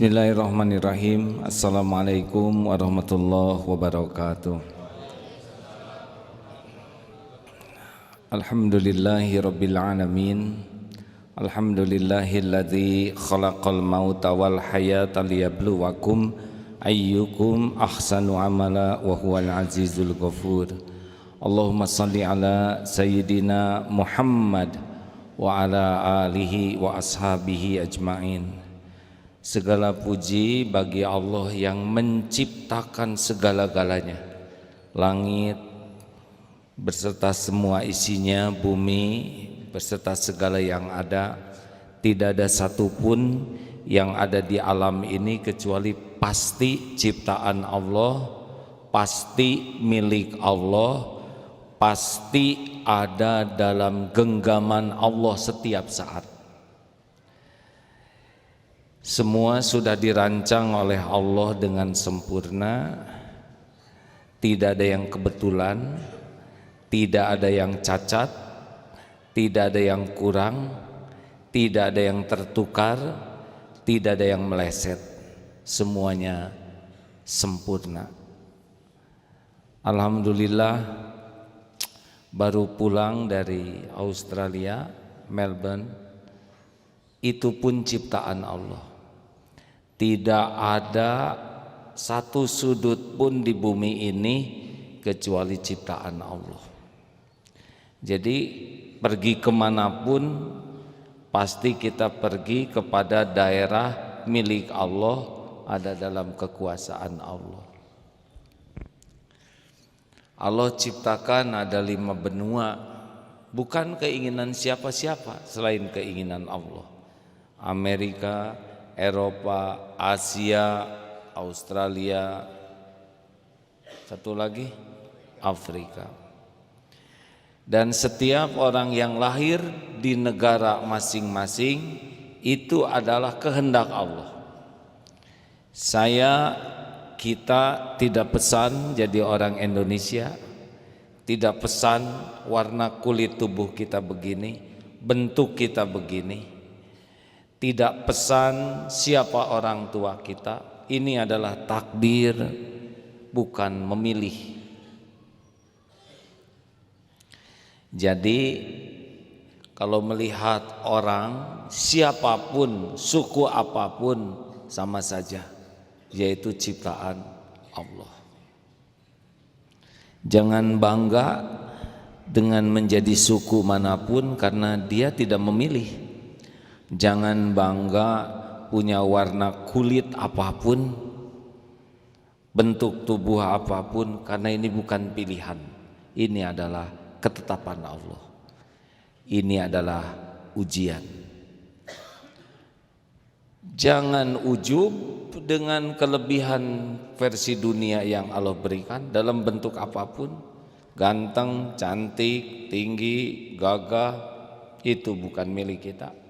Bismillahirrahmanirrahim. Assalamualaikum warahmatullahi wabarakatuh. Alhamdulillahi rabbil alamin. Alhamdulillahilladzi khalaqal mauta wal hayata liyabluwakum ayyukum ahsanu amala wa huwal azizul ghafur. Allahumma salli ala sayyidina Muhammad wa ala alihi wa ashabihi ajmain. Segala puji bagi Allah yang menciptakan segala-galanya, langit beserta semua isinya, bumi beserta segala yang ada. Tidak ada satupun yang ada di alam ini kecuali pasti ciptaan Allah, pasti milik Allah, pasti ada dalam genggaman Allah setiap saat. Semua sudah dirancang oleh Allah dengan sempurna. Tidak ada yang kebetulan, tidak ada yang cacat, tidak ada yang kurang, tidak ada yang tertukar, tidak ada yang meleset. Semuanya sempurna. Alhamdulillah, baru pulang dari Australia, Melbourne. Itu pun ciptaan Allah. Tidak ada satu sudut pun di bumi ini kecuali ciptaan Allah. Jadi pergi kemanapun pasti kita pergi kepada daerah milik Allah, ada dalam kekuasaan Allah. Allah ciptakan ada 5 benua, bukan keinginan siapa-siapa selain keinginan Allah. Amerika, Eropa, Asia, Australia, satu lagi Afrika. Dan setiap orang yang lahir di negara masing-masing itu adalah kehendak Allah. Kita tidak pesan jadi orang Indonesia, tidak pesan warna kulit tubuh kita begini, bentuk kita begini. Tidak pesan siapa orang tua kita. Ini adalah takdir, bukan memilih. Jadi kalau melihat orang, siapapun, suku apapun, sama saja, yaitu ciptaan Allah. Jangan bangga dengan menjadi suku manapun karena dia tidak memilih. Jangan bangga punya warna kulit apapun, bentuk tubuh apapun, karena ini bukan pilihan. Ini adalah ketetapan Allah. Ini adalah ujian. Jangan ujub dengan kelebihan versi dunia yang Allah berikan dalam bentuk apapun. Ganteng, cantik, tinggi, gagah, itu bukan milik kita.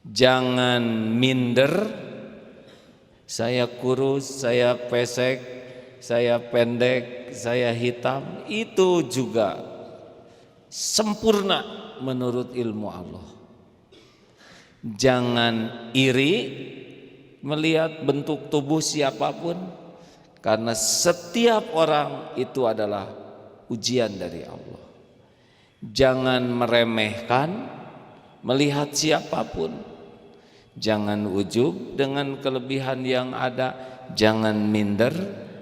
Jangan minder, saya kurus, saya pesek, saya pendek, saya hitam, itu juga sempurna menurut ilmu Allah. Jangan iri melihat bentuk tubuh siapapun, karena setiap orang itu adalah ujian dari Allah. Jangan meremehkan melihat siapapun. Jangan ujub dengan kelebihan yang ada. Jangan minder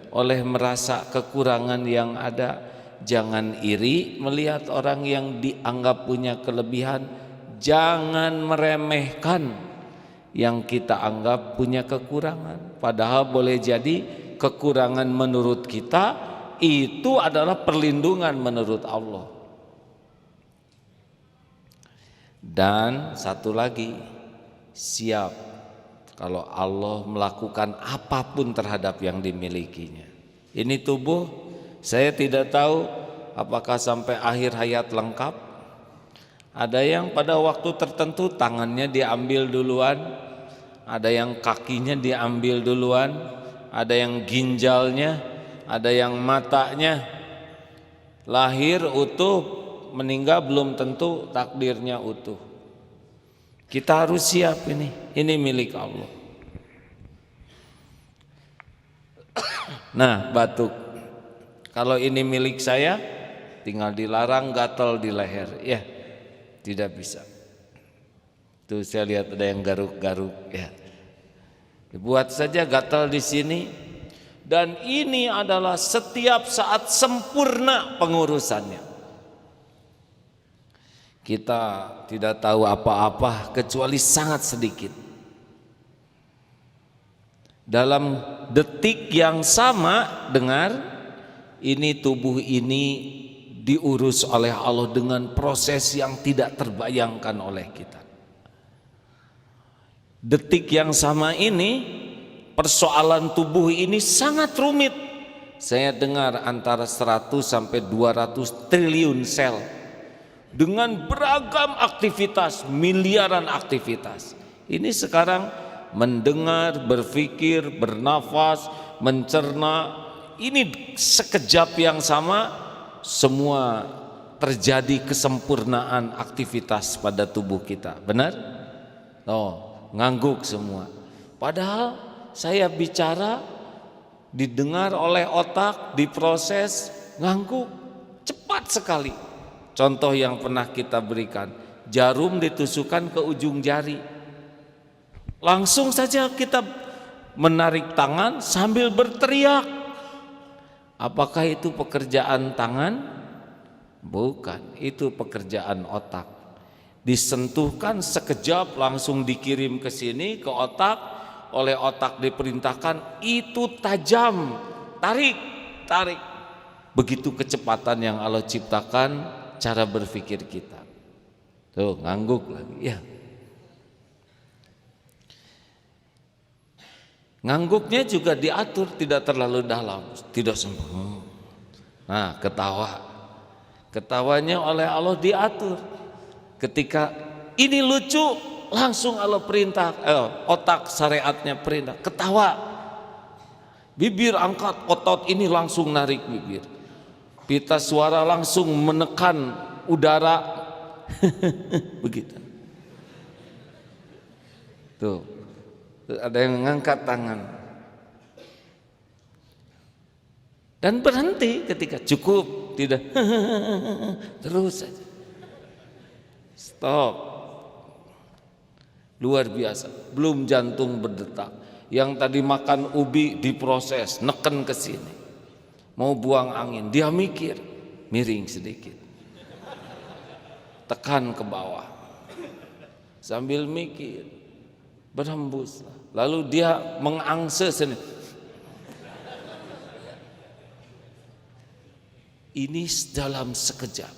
oleh merasa kekurangan yang ada. Jangan iri melihat orang yang dianggap punya kelebihan. Jangan meremehkan yang kita anggap punya kekurangan. Padahal boleh jadi kekurangan menurut kita itu adalah perlindungan menurut Allah. Dan satu lagi, siap kalau Allah melakukan apapun terhadap yang dimilikinya. Ini tubuh, saya tidak tahu apakah sampai akhir hayat lengkap. Ada yang pada waktu tertentu tangannya diambil duluan, ada yang kakinya diambil duluan, ada yang ginjalnya, ada yang matanya. Lahir utuh, meninggal belum tentu takdirnya utuh. Kita harus siap ini milik Allah. Nah, batuk. Kalau ini milik saya, tinggal dilarang gatal di leher. Ya, tidak bisa. Tuh saya lihat ada yang garuk-garuk ya. Buat saja gatal di sini. Dan ini adalah setiap saat sempurna pengurusannya. Kita tidak tahu apa-apa kecuali sangat sedikit. Dalam detik yang sama, dengar, ini tubuh ini diurus oleh Allah dengan proses yang tidak terbayangkan oleh kita. Detik yang sama ini, persoalan tubuh ini sangat rumit. Saya dengar antara 100 sampai 200 triliun sel dengan beragam aktivitas, miliaran aktivitas. Ini sekarang mendengar, berpikir, bernafas, mencerna, ini sekejap yang sama semua terjadi kesempurnaan aktivitas pada tubuh kita. Benar? Oh, ngangguk semua. Padahal saya bicara didengar oleh otak, diproses, ngangguk cepat sekali. Contoh yang pernah kita berikan, jarum ditusukkan ke ujung jari. Langsung saja kita menarik tangan sambil berteriak. Apakah itu pekerjaan tangan? Bukan, itu pekerjaan otak. Disentuhkan sekejap langsung dikirim ke sini ke otak, oleh otak diperintahkan itu tajam, tarik. Begitu kecepatan yang Allah ciptakan cara berpikir kita. Tuh, ngangguk lagi. Ya. Ngangguknya juga diatur, tidak terlalu dalam, tidak sempurna. Nah, ketawa. Ketawanya oleh Allah diatur. Ketika ini lucu, langsung Allah perintah, otak syariatnya perintah, ketawa. Bibir angkat, otot ini langsung narik bibir. Pita suara langsung menekan udara. Begitu. Tuh. Ada yang mengangkat tangan dan berhenti ketika cukup, tidak terus saja. Stop. Luar biasa. Belum jantung berdetak. Yang tadi makan ubi diproses, neken ke sini. Mau buang angin, dia mikir, miring sedikit. Tekan ke bawah. Sambil mikir, berhembus. Lalu dia mengangse sendiri. Ini dalam sekejap.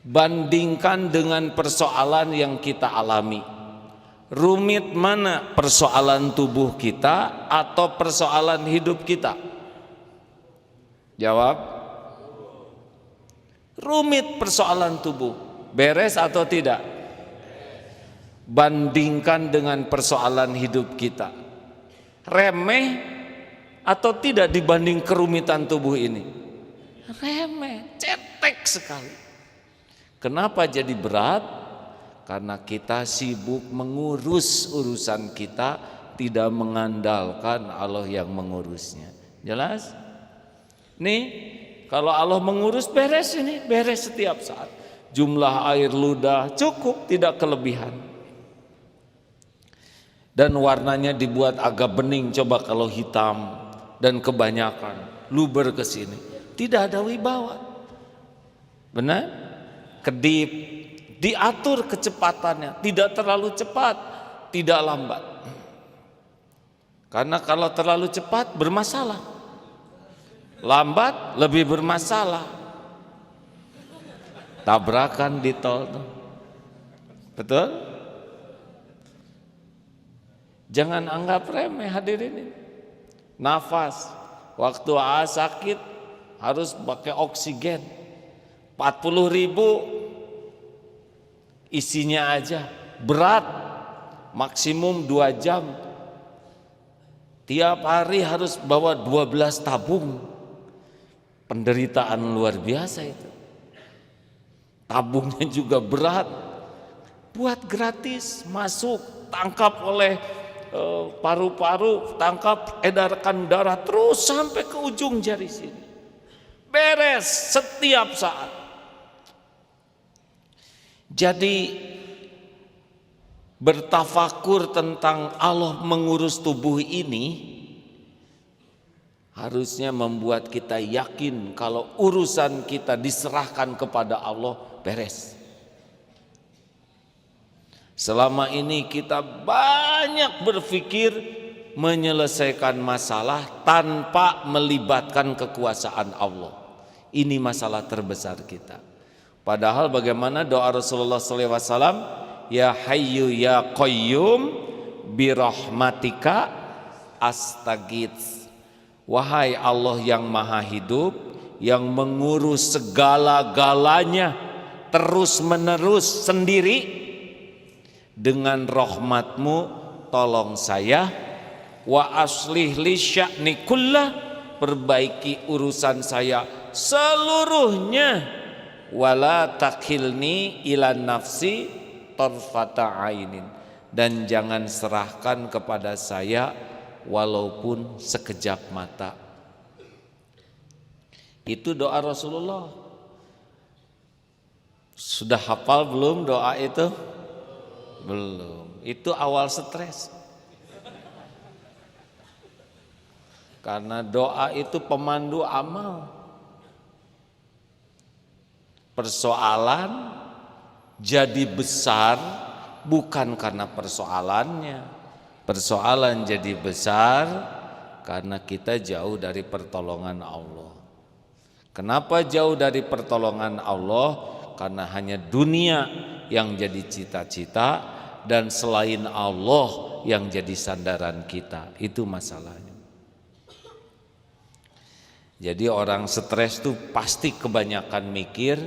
Bandingkan dengan persoalan yang kita alami. Rumit mana persoalan tubuh kita atau persoalan hidup kita? Jawab. Rumit persoalan tubuh. Beres atau tidak? Bandingkan dengan persoalan hidup kita. Remeh atau tidak dibanding kerumitan tubuh ini? Remeh, cetek sekali. Kenapa jadi berat? Karena kita sibuk mengurus urusan kita, tidak mengandalkan Allah yang mengurusnya. Jelas? Nih, kalau Allah mengurus beres ini, beres setiap saat. Jumlah air ludah cukup, tidak kelebihan. Dan warnanya dibuat agak bening, coba kalau hitam dan kebanyakan luber ke sini, tidak ada wibawa. Benar? Kedip, diatur kecepatannya, tidak terlalu cepat, tidak lambat. Karena kalau terlalu cepat bermasalah, lambat lebih bermasalah. Tabrakan di tol, betul? Jangan anggap remeh hadirin ini. Nafas, waktu sakit harus pakai oksigen 40.000 isinya aja, berat, maksimum 2 jam. Tiap hari harus bawa 12 tabung. Penderitaan luar biasa itu. Tabungnya juga berat. Buat gratis, masuk, tangkap oleh paru-paru, tangkap, edarkan darah terus sampai ke ujung jari sini. Beres setiap saat. Jadi bertafakur tentang Allah mengurus tubuh ini harusnya membuat kita yakin kalau urusan kita diserahkan kepada Allah beres. Selama ini kita banyak berpikir menyelesaikan masalah tanpa melibatkan kekuasaan Allah. Ini masalah terbesar kita. Padahal bagaimana doa Rasulullah SAW, ya hayyu ya qayyum birahmatika astaghits. Wahai Allah yang maha hidup, yang mengurus segala-galanya terus menerus sendiri, dengan rahmatmu tolong saya, wa aslih li sya'ni kullah, perbaiki urusan saya seluruhnya, wala takilni ila nafsi tarfata ainin, dan jangan serahkan kepada saya walaupun sekejap mata. Itu doa Rasulullah. Sudah hafal belum doa itu? Belum. Itu awal stres. Karena doa itu pemandu amal. Persoalan jadi besar bukan karena persoalannya. Persoalan jadi besar karena kita jauh dari pertolongan Allah. Kenapa jauh dari pertolongan Allah? Karena hanya dunia yang jadi cita-cita dan selain Allah yang jadi sandaran kita. Itu masalahnya. Jadi orang stres itu pasti kebanyakan mikir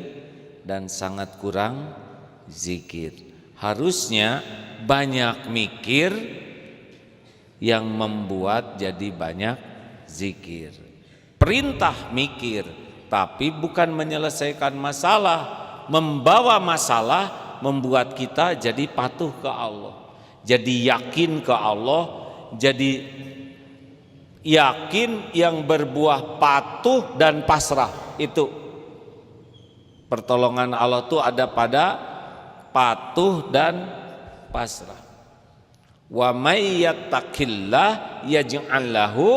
dan sangat kurang zikir. Harusnya banyak mikir yang membuat jadi banyak zikir. Perintah mikir, tapi bukan menyelesaikan masalah. Membawa masalah membuat kita jadi patuh ke Allah, jadi yakin ke Allah, jadi yakin yang berbuah patuh dan pasrah. Itu pertolongan Allah itu ada pada patuh dan pasrah. Wa may yattaqillah yaj'al lahu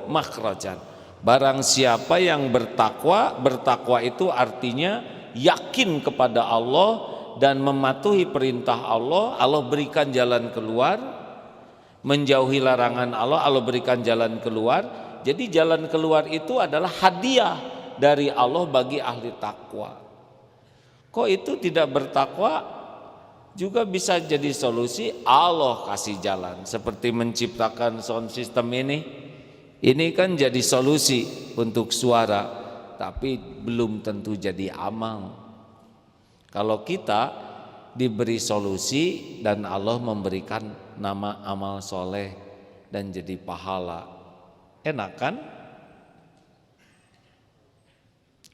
makhrajan. Barang siapa yang bertakwa, bertakwa itu artinya yakin kepada Allah dan mematuhi perintah Allah, Allah berikan jalan keluar. Menjauhi larangan Allah, Allah berikan jalan keluar. Jadi jalan keluar itu adalah hadiah dari Allah bagi ahli takwa. Kok itu tidak bertakwa juga bisa jadi solusi? Allah kasih jalan. Seperti menciptakan sound system ini kan jadi solusi untuk suara, tapi belum tentu jadi amal. Kalau kita diberi solusi dan Allah memberikan nama amal soleh dan jadi pahala, enak kan?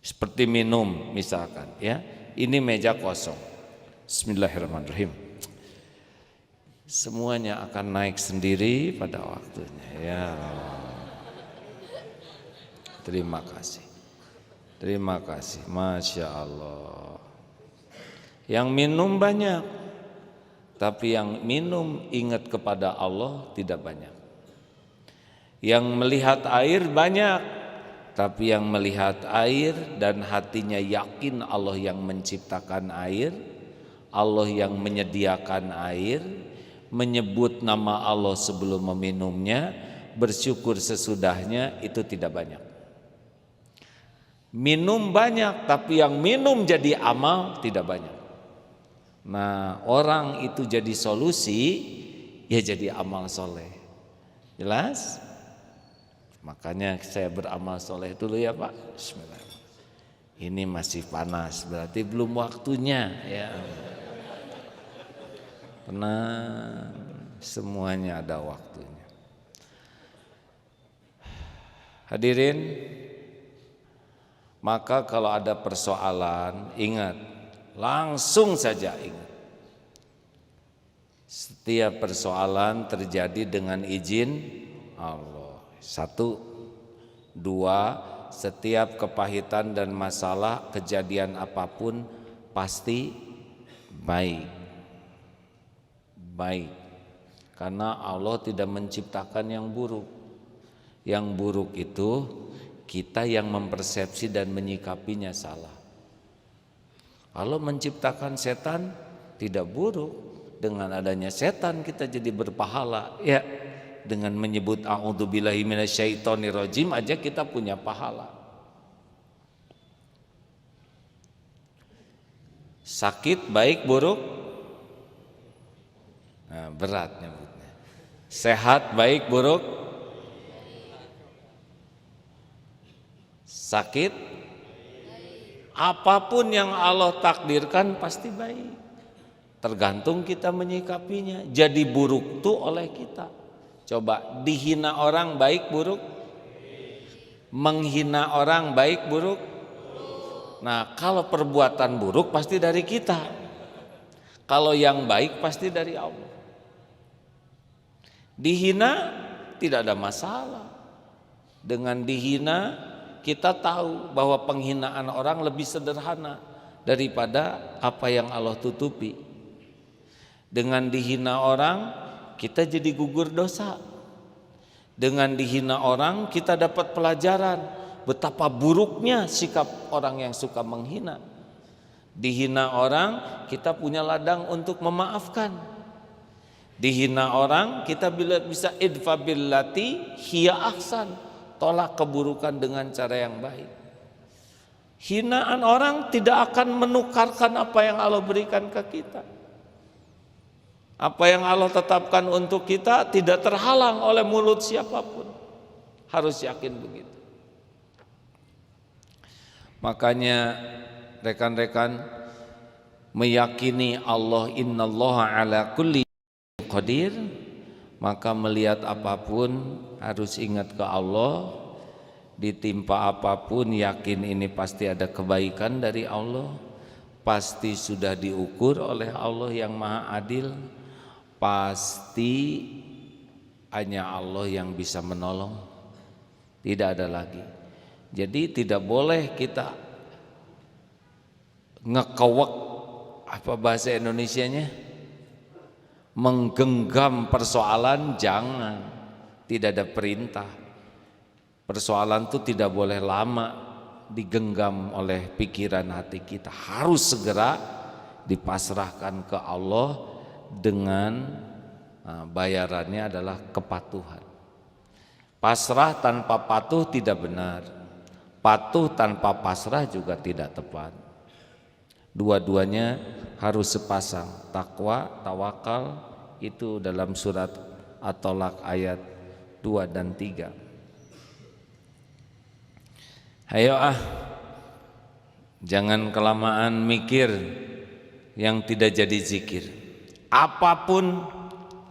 Seperti minum misalkan, ya. Ini meja kosong. Bismillahirrahmanirrahim. Semuanya akan naik sendiri pada waktunya, ya. Terima kasih. Terima kasih, Masya Allah. Yang minum banyak, tapi yang minum ingat kepada Allah tidak banyak. Yang melihat air banyak, tapi yang melihat air dan hatinya yakin Allah yang menciptakan air, Allah yang menyediakan air, menyebut nama Allah sebelum meminumnya, bersyukur sesudahnya, itu tidak banyak. Minum banyak, tapi yang minum jadi amal tidak banyak. Nah, orang itu jadi solusi, ya jadi amal soleh. Jelas? Makanya saya beramal soleh dulu ya Pak. Bismillahirrahmanirrahim. Ini masih panas, berarti belum waktunya ya. Tenang, semuanya ada waktunya. Hadirin, maka kalau ada persoalan, ingat, langsung saja ingat. Setiap persoalan terjadi dengan izin Allah. 1, 2, setiap kepahitan dan masalah kejadian apapun pasti baik. Karena Allah tidak menciptakan yang buruk. Yang buruk itu kita yang mempersepsi dan menyikapinya salah. Allah menciptakan setan tidak buruk. Dengan adanya setan kita jadi berpahala. Ya, dengan menyebut a'udzubillahi minasyaitonirrajim aja kita punya pahala. Sakit baik buruk? Nah, berat nyebutnya. Sehat baik buruk? Sakit? Apapun yang Allah takdirkan pasti baik. Tergantung kita menyikapinya. Jadi buruk tuh oleh kita. Coba dihina orang baik buruk? Menghina orang baik buruk? Nah, kalau perbuatan buruk pasti dari kita. Kalau yang baik pasti dari Allah. Dihina tidak ada masalah. Dengan dihina kita tahu bahwa penghinaan orang lebih sederhana daripada apa yang Allah tutupi. Dengan dihina orang kita jadi gugur dosa. Dengan dihina orang kita dapat pelajaran betapa buruknya sikap orang yang suka menghina. Dihina orang kita punya ladang untuk memaafkan. Dihina orang kita bisa idfa billati hiya ahsan, tolak keburukan dengan cara yang baik. Hinaan orang tidak akan menukarkan apa yang Allah berikan ke kita. Apa yang Allah tetapkan untuk kita tidak terhalang oleh mulut siapapun. Harus yakin begitu. Makanya rekan-rekan meyakini Allah innallaha ala kulli qadir, maka melihat apapun harus ingat ke Allah. Ditimpa apapun yakin ini pasti ada kebaikan dari Allah. Pasti sudah diukur oleh Allah yang Maha Adil. Pasti hanya Allah yang bisa menolong, tidak ada lagi. Jadi tidak boleh kita ngekewek, apa bahasa Indonesianya, menggenggam persoalan. Jangan, tidak ada perintah. Persoalan itu tidak boleh lama digenggam oleh pikiran hati kita, harus segera dipasrahkan ke Allah. Dengan bayarannya adalah kepatuhan. Pasrah tanpa patuh tidak benar. Patuh tanpa pasrah juga tidak tepat. Dua-duanya harus sepasang. Takwa, tawakal itu dalam surat At-Tolak ayat 2 dan 3. Ayo jangan kelamaan mikir yang tidak jadi zikir. Apapun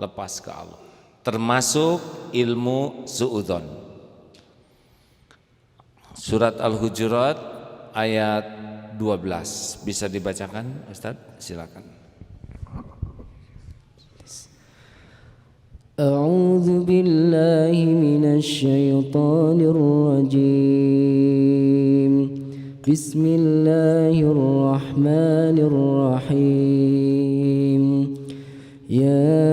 lepas ke Allah, termasuk ilmu suudzon. Surat Al-Hujurat ayat 12 bisa dibacakan Ustaz? Silakan. A'udzu billahi minasy syaithanir rajim. Bismillahirrahmanirrahim. يا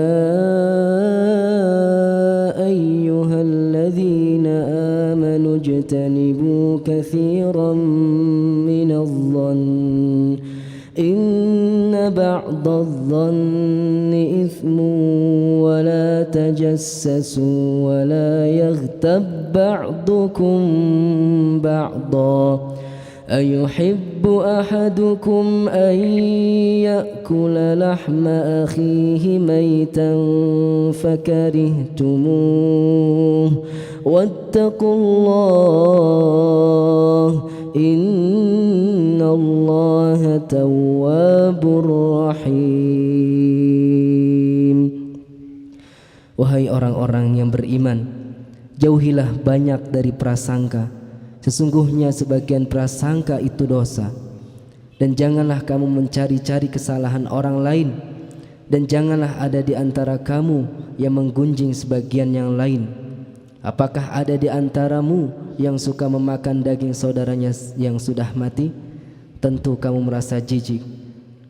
أيها الذين آمنوا اجتنبوا كثيرا من الظن إن بعض الظن إثم ولا تجسسوا ولا يغتب بعضكم بعضا أيحب أحدكم أن يأكل لحم أخيه ميتا فكرهتموه واتقوا الله إن الله تواب رحيم. Wahai orang-orang yang beriman, jauhilah banyak dari prasangka. Sesungguhnya sebagian prasangka itu dosa. Dan janganlah kamu mencari-cari kesalahan orang lain. dan janganlah ada di antara kamu yang menggunjing sebagian yang lain. Apakah ada di antaramu yang suka memakan daging saudaranya yang sudah mati? Tentu kamu merasa jijik.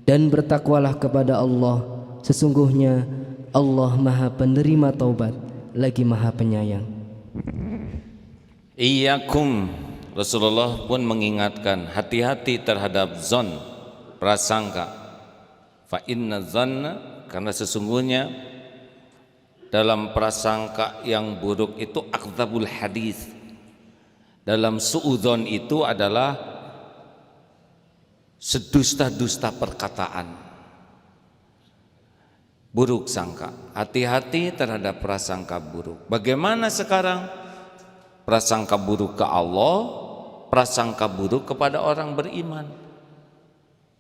Dan bertakwalah kepada Allah, sesungguhnya Allah Maha Penerima taubat lagi Maha Penyayang. Iyyakum, Rasulullah pun mengingatkan, hati-hati terhadap zon, prasangka. Fa inna zanna, karena sesungguhnya dalam prasangka yang buruk itu akdzabul hadis. Dalam suudzon itu adalah sedusta-dusta perkataan. Buruk sangka. Hati-hati terhadap prasangka buruk. Bagaimana sekarang? Prasangka buruk ke Allah, prasangka buruk kepada orang beriman.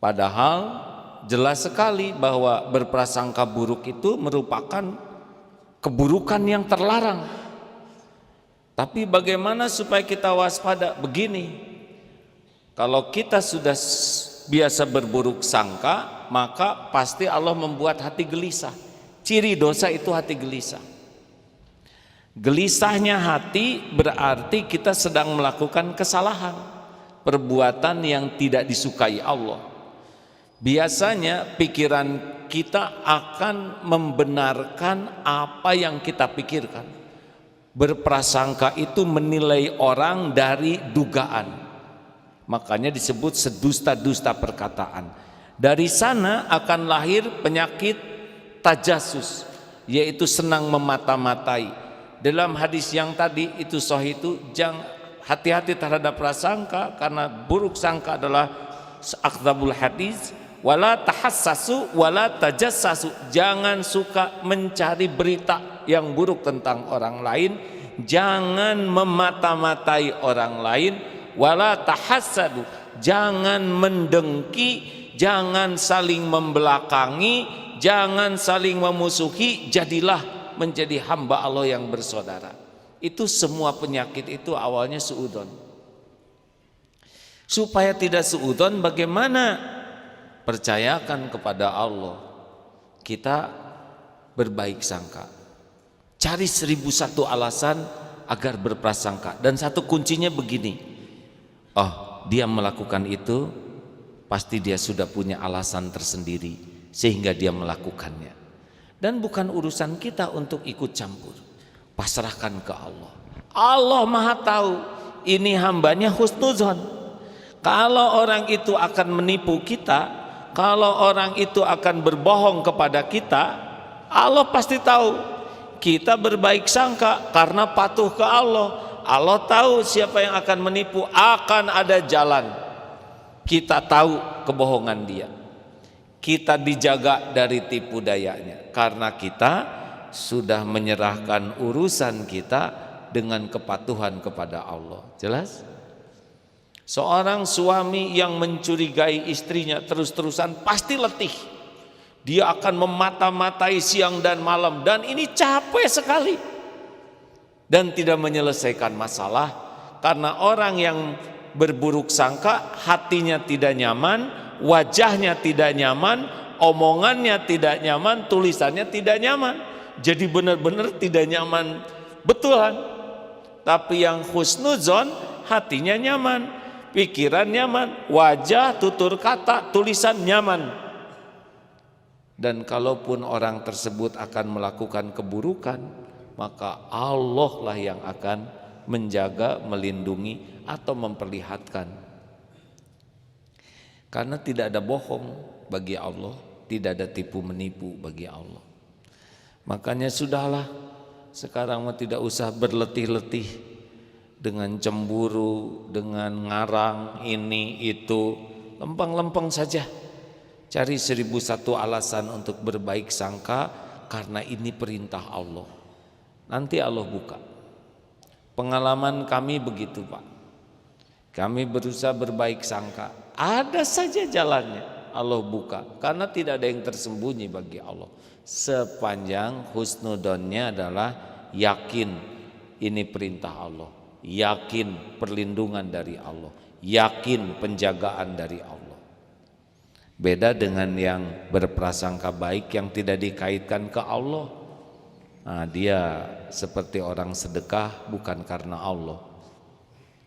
Padahal jelas sekali bahwa berprasangka buruk itu merupakan keburukan yang terlarang. Tapi bagaimana supaya kita waspada? Begini, kalau kita sudah biasa berburuk sangka, maka pasti Allah membuat hati gelisah. Ciri dosa itu hati gelisah. Gelisahnya hati berarti kita sedang melakukan kesalahan, perbuatan yang tidak disukai Allah. Biasanya pikiran kita akan membenarkan apa yang kita pikirkan. Berprasangka itu menilai orang dari dugaan. Makanya disebut sedusta-dusta perkataan. Dari sana akan lahir penyakit tajasus, yaitu senang memata-matai. Dalam hadis yang tadi itu sahih itu, jangan hati-hati terhadap prasangka, karena buruk sangka adalah akdzabul hadis. Wala tahassasu wala tajassasu, jangan suka mencari berita yang buruk tentang orang lain, jangan memata-matai orang lain. Wala tahassadu, jangan mendengki, jangan saling membelakangi, jangan saling memusuhi, jadilah menjadi hamba Allah yang bersaudara. Itu semua penyakit itu awalnya suudzon. Supaya tidak suudzon, bagaimana? Percayakan kepada Allah, kita berbaik sangka. Cari 1001 alasan agar berprasangka. Dan satu kuncinya begini, oh dia melakukan itu pasti dia sudah punya alasan tersendiri sehingga dia melakukannya. Dan bukan urusan kita untuk ikut campur. Pasrahkan ke Allah. Allah Maha tahu ini hambanya husnuzon. Kalau orang itu akan menipu kita, kalau orang itu akan berbohong kepada kita, Allah pasti tahu. Kita berbaik sangka karena patuh ke Allah. Allah tahu siapa yang akan menipu, akan ada jalan. Kita tahu kebohongan dia. Kita dijaga dari tipu dayanya karena kita sudah menyerahkan urusan kita dengan kepatuhan kepada Allah. Jelas? Seorang suami yang mencurigai istrinya terus-terusan pasti letih. Dia akan memata-matai siang dan malam, dan ini capek sekali. Dan tidak menyelesaikan masalah, karena orang yang berburuk sangka hatinya tidak nyaman, wajahnya tidak nyaman, omongannya tidak nyaman, tulisannya tidak nyaman. Jadi benar-benar tidak nyaman betulan. Tapi yang husnuzon hatinya nyaman, pikiran nyaman, wajah, tutur kata, tulisan nyaman. Dan kalaupun orang tersebut akan melakukan keburukan, maka Allah lah yang akan menjaga, melindungi atau memperlihatkan. Karena tidak ada bohong bagi Allah, tidak ada tipu menipu bagi Allah. Makanya sudahlah, sekarang tidak usah berletih-letih dengan cemburu, dengan ngarang ini itu, lempeng-lempeng saja. Cari 1001 alasan untuk berbaik sangka, karena ini perintah Allah. Nanti Allah buka. Pengalaman kami begitu, Pak. Kami berusaha berbaik sangka, ada saja jalannya Allah buka, karena tidak ada yang tersembunyi bagi Allah. Sepanjang husnudonnya adalah yakin ini perintah Allah, yakin perlindungan dari Allah, yakin penjagaan dari Allah. Beda dengan yang berprasangka baik yang tidak dikaitkan ke Allah. Nah, dia seperti orang sedekah bukan karena Allah.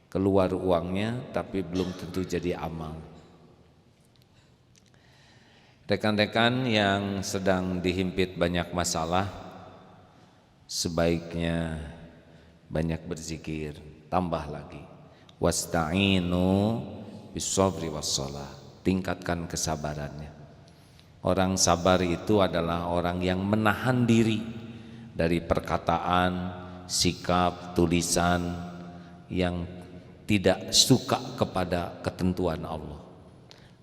Keluar uangnya tapi belum tentu jadi amal. Rekan-rekan yang sedang dihimpit banyak masalah, sebaiknya banyak berzikir, tambah lagi. Wasta'inu bis-sabri was-shalah. Tingkatkan kesabarannya. Orang sabar itu adalah orang yang menahan diri dari perkataan, sikap, tulisan yang tidak suka kepada ketentuan Allah.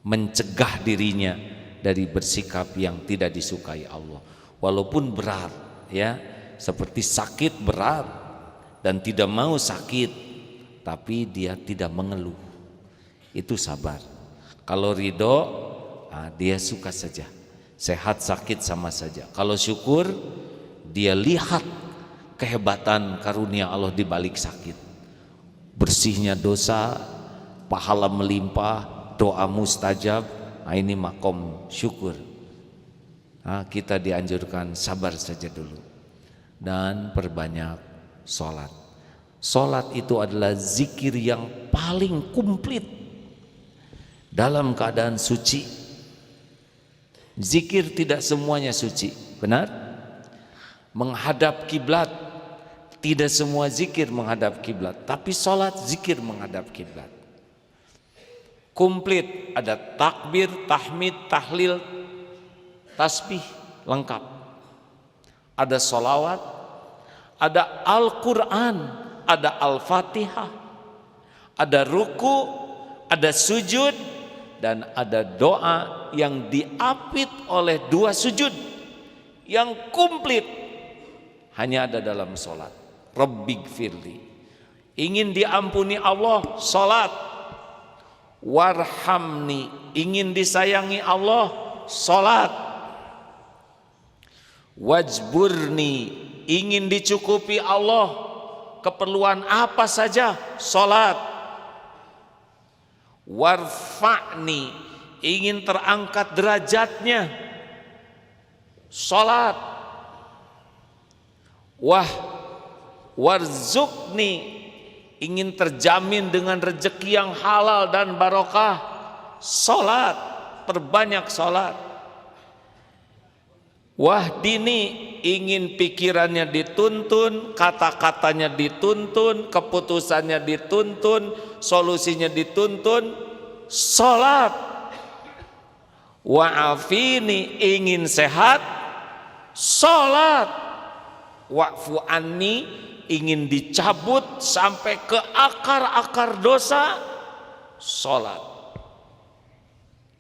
Mencegah dirinya dari bersikap yang tidak disukai Allah. Walaupun berat, ya, seperti sakit berat dan tidak mau sakit, tapi dia tidak mengeluh. Itu sabar. Kalau ridho, dia suka saja. Sehat sakit sama saja. Kalau syukur, dia lihat kehebatan karunia Allah di balik sakit. Bersihnya dosa, pahala melimpah, doa mustajab. Nah, ini makom syukur. Nah, kita dianjurkan sabar saja dulu dan perbanyak sholat. Sholat itu adalah zikir yang paling komplit dalam keadaan suci. Zikir tidak semuanya suci, benar? Menghadap kiblat, tidak semua zikir menghadap kiblat, tapi sholat zikir menghadap kiblat. Komplit, ada takbir, tahmid, tahlil, tasbih, lengkap. Ada sholawat, ada Al-Quran, ada Al-Fatihah, ada ruku, ada sujud, dan ada doa yang diapit oleh 2 sujud yang komplit hanya ada dalam sholat. Rabbighfirli, ingin diampuni Allah, sholat. Warhamni, ingin disayangi Allah, sholat. Wajburni, ingin dicukupi Allah, keperluan apa saja, sholat. Warfa'ni, ingin terangkat derajatnya, sholat. Warzukni, ingin terjamin dengan rezeki yang halal dan barokah, sholat. Perbanyak sholat. Wahdini, ingin pikirannya dituntun, kata-katanya dituntun, keputusannya dituntun, solusinya dituntun, sholat. Wa'afini, ingin sehat, sholat. Wa'fu anni, ingin dicabut sampai ke akar-akar dosa, sholat.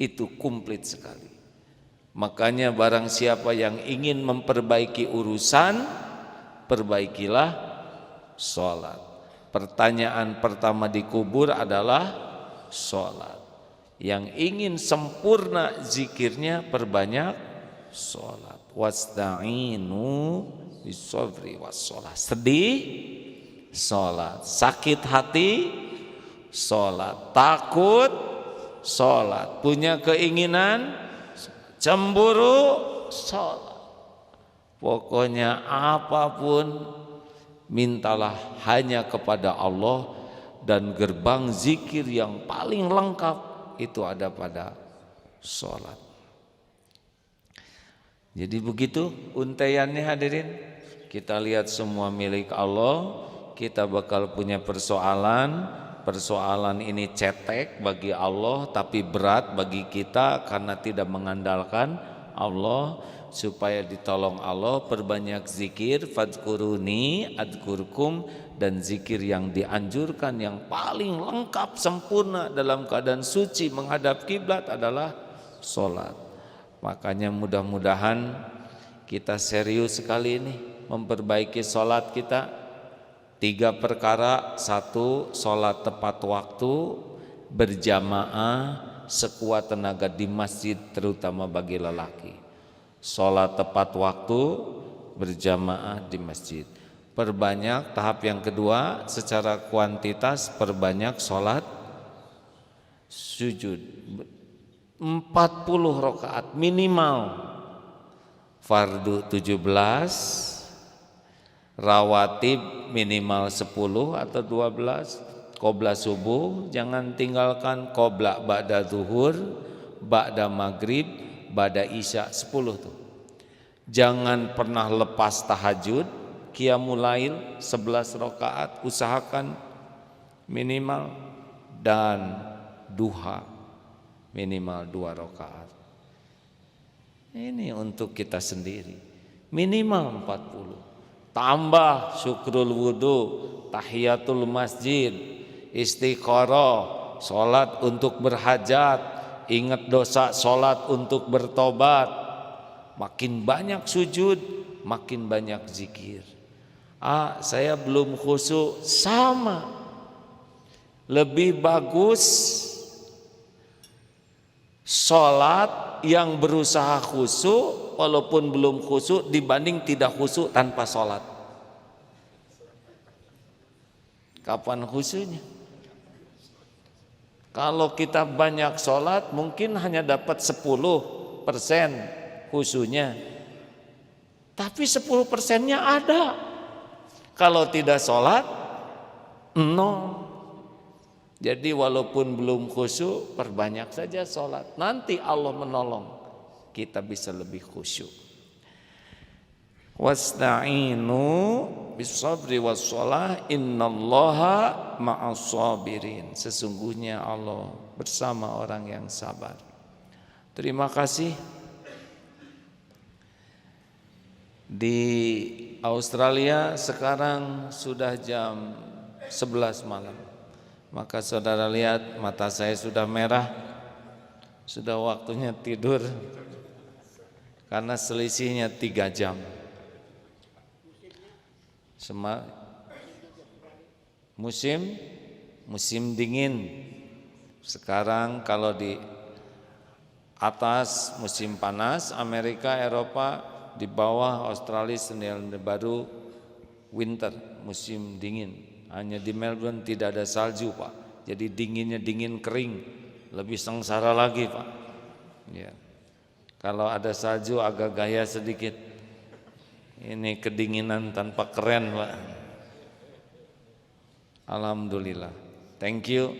Itu komplit sekali. Makanya barang siapa yang ingin memperbaiki urusan, perbaikilah sholat. Pertanyaan pertama di kubur adalah sholat. Yang ingin sempurna zikirnya, perbanyak sholat. Wasta'inu bis-sabri was-shalah. Sedih, sholat. Sakit hati, sholat. Takut, sholat. Punya keinginan, cemburu, sholat. Pokoknya apapun, mintalah hanya kepada Allah, dan gerbang zikir yang paling lengkap itu ada pada sholat. Jadi begitu untaiannya hadirin. Kita lihat semua milik Allah. Kita bakal punya persoalan. Persoalan ini cetek bagi Allah, tapi berat bagi kita karena tidak mengandalkan Allah. Supaya ditolong Allah, perbanyak zikir. Fadkuruni adkurkum. Dan zikir yang dianjurkan yang paling lengkap sempurna dalam keadaan suci menghadap kiblat adalah sholat. Makanya mudah-mudahan kita serius sekali ini memperbaiki sholat kita. 3 perkara. 1, sholat tepat waktu, berjamaah, sekuat tenaga di masjid, terutama bagi lelaki. Sholat tepat waktu, berjamaah di masjid. Perbanyak, tahap yang kedua, secara kuantitas perbanyak sholat sujud. 40 rakaat minimal. Fardu 17, rawatib minimal 10 atau 12, qobla subuh jangan tinggalkan, qobla ba'da zuhur, ba'da maghrib, ba'da isya 10 tuh. Jangan pernah lepas tahajud, qiyamul lail 11 rakaat usahakan minimal, dan duha minimal 2 rakaat. Ini untuk kita sendiri minimal 40. Tambah syukrul wudu, tahiyatul masjid, istikharah, salat untuk berhajat, ingat dosa, salat untuk bertobat. Makin banyak sujud, makin banyak zikir. Saya belum khusyuk, sama. Lebih bagus salat yang berusaha khusyuk walaupun belum khusyuk dibanding tidak khusyuk tanpa sholat. Kapan khusyuknya? Kalau kita banyak sholat mungkin hanya dapat 10% khusyuknya, tapi 10%-nya ada. Kalau tidak sholat 0. Jadi walaupun belum khusyuk, perbanyak saja sholat. Nanti Allah menolong, kita bisa lebih khusyuk. Wasta'inu bis-sabri was-shalah, innallaha ma'as-sabirin. Sesungguhnya Allah bersama orang yang sabar. Terima kasih. Di Australia sekarang sudah jam 11 malam. Maka saudara lihat mata saya sudah merah, sudah waktunya tidur karena selisihnya 3 jam. Musim dingin. Sekarang kalau di atas musim panas, Amerika, Eropa, di bawah Australia, Selandia Baru winter, musim dingin. Hanya di Melbourne tidak ada salju, Pak. Jadi dinginnya dingin kering, lebih sengsara lagi, Pak. Ya. Kalau ada salju agak gaya sedikit. Ini kedinginan tanpa keren, Pak. Alhamdulillah. Thank you.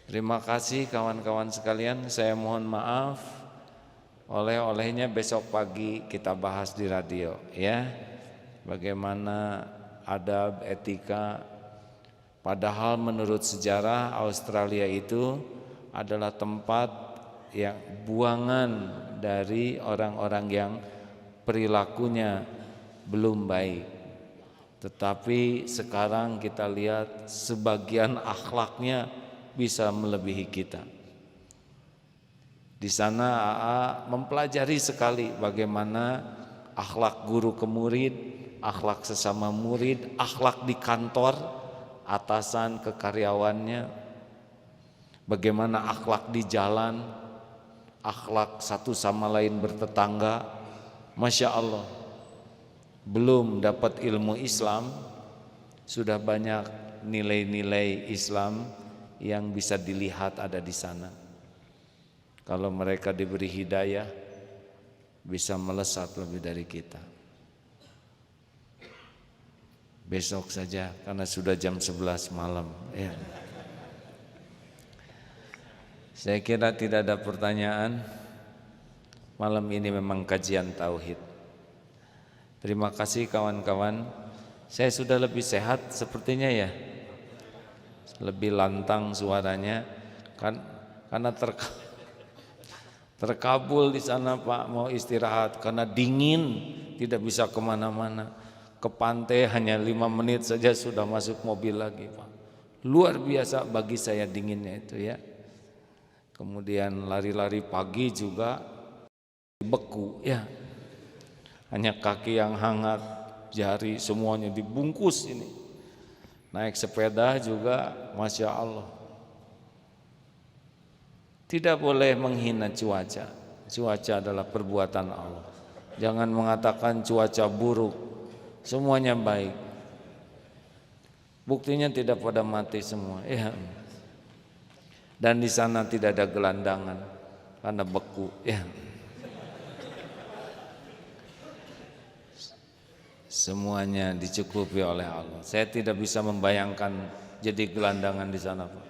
Terima kasih kawan-kawan sekalian. Saya mohon maaf. Oleh-olehnya besok pagi kita bahas di radio, ya. Bagaimana adab, etika. Padahal menurut sejarah Australia itu adalah tempat yang buangan dari orang-orang yang perilakunya belum baik. Tetapi sekarang kita lihat sebagian akhlaknya bisa melebihi kita. Di sana AA mempelajari sekali bagaimana akhlak guru ke murid, akhlak sesama murid, akhlak di kantor, atasan ke karyawannya, bagaimana akhlak di jalan, akhlak satu sama lain bertetangga. Masya Allah, belum dapat ilmu Islam, sudah banyak nilai-nilai Islam yang bisa dilihat ada di sana. Kalau mereka diberi hidayah, bisa melesat lebih dari kita. Besok saja karena sudah jam 11 malam, ya. Saya kira tidak ada pertanyaan. Malam ini memang kajian tauhid. Terima kasih kawan-kawan. Saya sudah lebih sehat sepertinya, ya. Lebih lantang suaranya karena terkabul di sana, Pak. Mau istirahat karena dingin, tidak bisa kemana-mana. Ke pantai hanya 5 menit saja sudah masuk mobil lagi, Pak. Luar biasa bagi saya dinginnya itu, ya. Kemudian lari-lari pagi juga beku, ya. Hanya kaki yang hangat, jari semuanya dibungkus ini. Naik sepeda juga, Masya Allah. Tidak boleh menghina cuaca. Cuaca adalah perbuatan Allah. Jangan mengatakan cuaca buruk. Semuanya baik. Buktinya tidak pada mati semua, ya. Dan di sana tidak ada gelandangan karena beku ya. Semuanya dicukupi oleh Allah. Saya tidak bisa membayangkan jadi gelandangan di sana, Pak.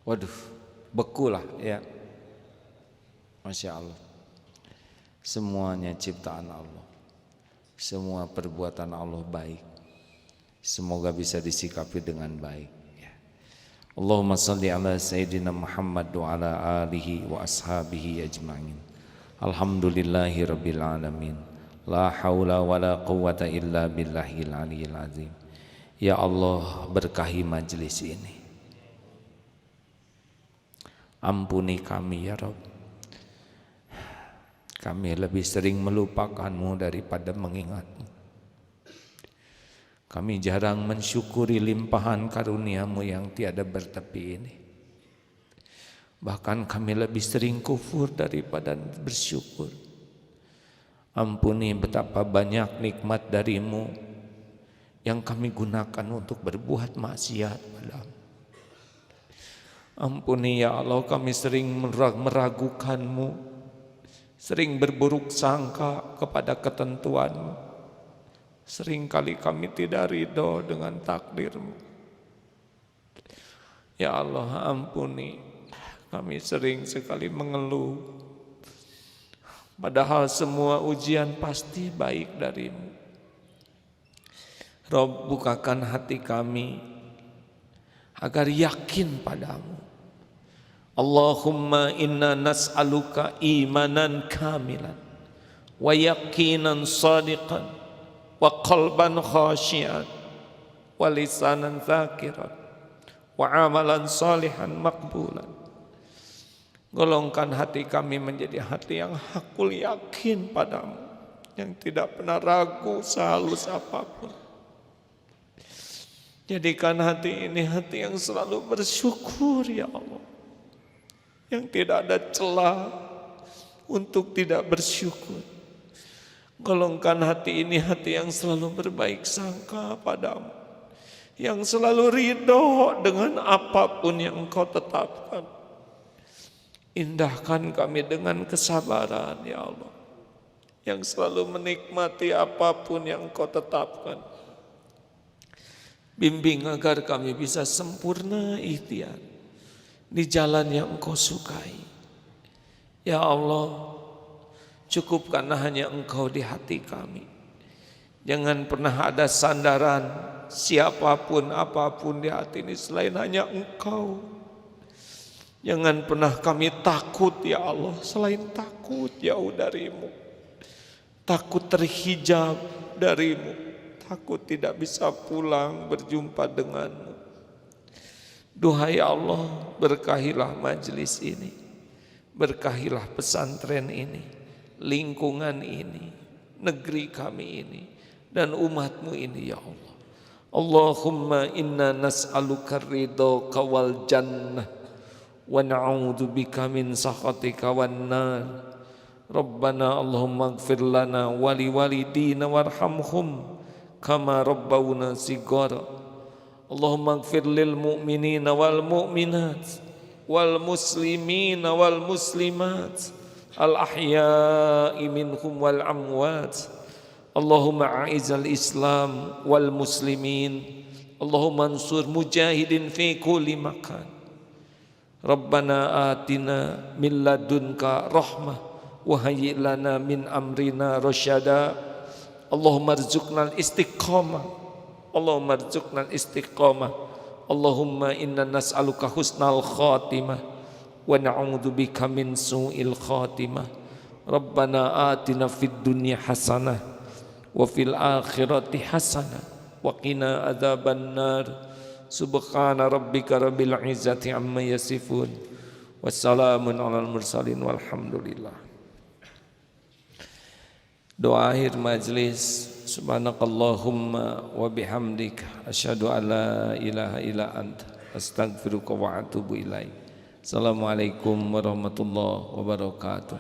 Waduh, beku lah ya. Masya Allah. Semuanya ciptaan Allah. Semua perbuatan Allah baik. Semoga bisa disikapi dengan baik ya. Allahumma salli ala Sayyidina Muhammad wa ala alihi wa ashabihi ajma'in. Alhamdulillahi rabbil alamin. La haula wa la quwwata illa billahil aliyil azim. Ya Allah, berkahi majlis ini. Ampuni kami ya Rabb. Kami lebih sering melupakanmu daripada mengingatmu. Kami jarang mensyukuri limpahan karuniamu yang tiada bertepi ini. Bahkan kami lebih sering kufur daripada bersyukur. Ampuni betapa banyak nikmat darimu yang kami gunakan untuk berbuat maksiat padamu. Ampuni ya Allah, kami sering meragukanmu, sering berburuk sangka kepada ketentuanmu. Seringkali kami tidak ridho dengan takdirmu. Ya Allah, ampuni, kami sering sekali mengeluh, padahal semua ujian pasti baik darimu. Rabb, bukakan hati kami agar yakin padamu. Allahumma inna nas'aluka imanan kamilan wa yaqinan sadiqan wa qalban khashian wa lisanan zakiran wa amalan salihan maqbulan. Golongkan hati kami menjadi hati yang hakul yakin padamu, yang tidak pernah ragu sehalus apapun. Jadikan hati ini hati yang selalu bersyukur ya Allah, yang tidak ada celah untuk tidak bersyukur. Golongkan hati ini hati yang selalu berbaik sangka padamu, yang selalu ridho dengan apapun yang Engkau tetapkan. Indahkan kami dengan kesabaran ya Allah, yang selalu menikmati apapun yang Engkau tetapkan. Bimbing agar kami bisa sempurna ikhtiar di jalan yang Engkau sukai. Ya Allah, cukupkanlah hanya Engkau di hati kami. Jangan pernah ada sandaran siapapun apapun di hati ini selain hanya Engkau. Jangan pernah kami takut ya Allah selain takut jauh darimu. Takut terhijab darimu, takut tidak bisa pulang berjumpa denganmu. Duhai Allah, berkahilah majlis ini, berkahilah pesantren ini, lingkungan ini, negeri kami ini, dan umatmu ini ya Allah. Allahumma inna nas'aluka ridhaka wal jannah wa na'udzubika min sakhatika wan nar. Rabbana Allahumma ighfir lana wa liwalidina warhamhum kama rabbawna shighara. Allahumma ighfir lil mu'minina wal mu'minat wal muslimina wal muslimat al ahya'i minhum wal amwat. Allahumma a'izal islam wal muslimin. Allahumma ansur mujahidin fi kulli makan. Rabbana atina min ladunka rahmah wa hayyi' lana min amrina rasyada. Allahumma rzuqnal istiqamah, Allahumma rzuqnal istiqamah. Allahumma inna nas'aluka husnal khatimah wa na'udzubika min su'il khatimah. Rabbana atina fid dunya hasanah wa fil akhirati hasanah wa qina adzaban nar. Subhana rabbika rabbil izzati amma yasifun, wassalamun alal mursalin walhamdulillah. Doa akhir majlis. Subhanakallahumma wa bihamdika asyhadu an la ilaha illa anta astaghfiruka wa atubu ilaik. Assalamualaikum warahmatullahi wabarakatuh.